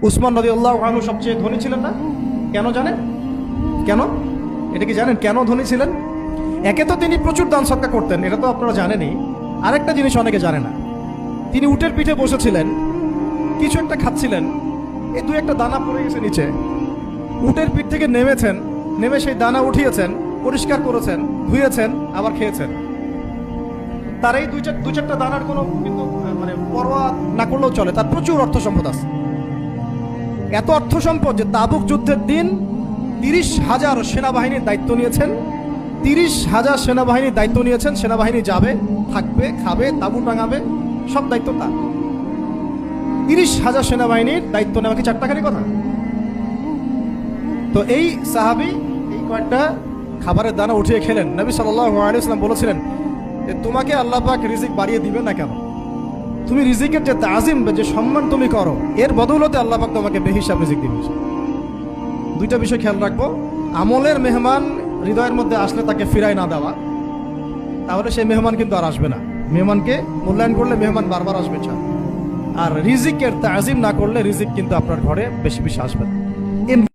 উসমান রাদিয়াল্লাহু আনহু সবচেয়ে ধনী ছিলেন না? কেন জানেন? কেন? এটা কি জানেন কেন ধনী ছিলেন? একে তো তিনি প্রচুর দান সদকা করতেন, এটা তো আপনারা জানেনই। আরেকটা জিনিস অনেকে জানে না, তিনি উটের পিঠে বসেছিলেন, কিছু একটা খাচ্ছিলেন, এই দুই একটা দানা পড়ে গেছে নিচে। উটের পিঠ থেকে নেমেছেন, নেমে সেই দানা উঠিয়েছেন, পরিষ্কার করেছেন, ধুয়েছেন, আবার খেয়েছেন। তার এই দু চারটা দানার কোনো কিন্তু মানে পরোয়া না করলেও চলে, তার প্রচুর অর্থ সম্পদ আছে। এত অর্থ সম্পদ যে তাবুক যুদ্ধের দিন 30,000 সেনাবাহিনীর দায়িত্ব নিয়েছেন। 30,000 সেনাবাহিনীর দায়িত্ব নিয়েছেন। সেনাবাহিনী যাবে, থাকবে, খাবে, তাবু টাঙাবে, সব দায়িত্ব তার। 30,000 সেনাবাহিনীর দায়িত্ব নেওয়া কি চারটাখানি কথা? তো এই সাহাবী এই কয়েকটা খাবারের দানা উঠিয়ে খেলেন। নবী সাল্লাল্লাহু আলাইহি ওয়াসাল্লাম বলেছিলেন যে তোমাকে আল্লাহ পাক রিজিক বাড়িয়ে দিবে না কেন? তুমি রিজিকের যে তাজিম, যে সম্মান তুমি করো, এর বদৌলতে আল্লাহ পাক তোমাকে বেহিসাব রিজিক দিবে। দুইটা বিষয় খেয়াল রাখবো। আমলের মেহমান হৃদয়ের মধ্যে আসলে তাকে ফিরায় না দেওয়া, তাহলে সেই মেহমান কিন্তু আর আসবে না। মেহমানকে মূল্যায়ন করলে মেহমান বারবার আসবে। আর রিজিকের তাজিম না করলে রিজিক কিন্তু আপনার ঘরে বেশি বেশি আসবে না।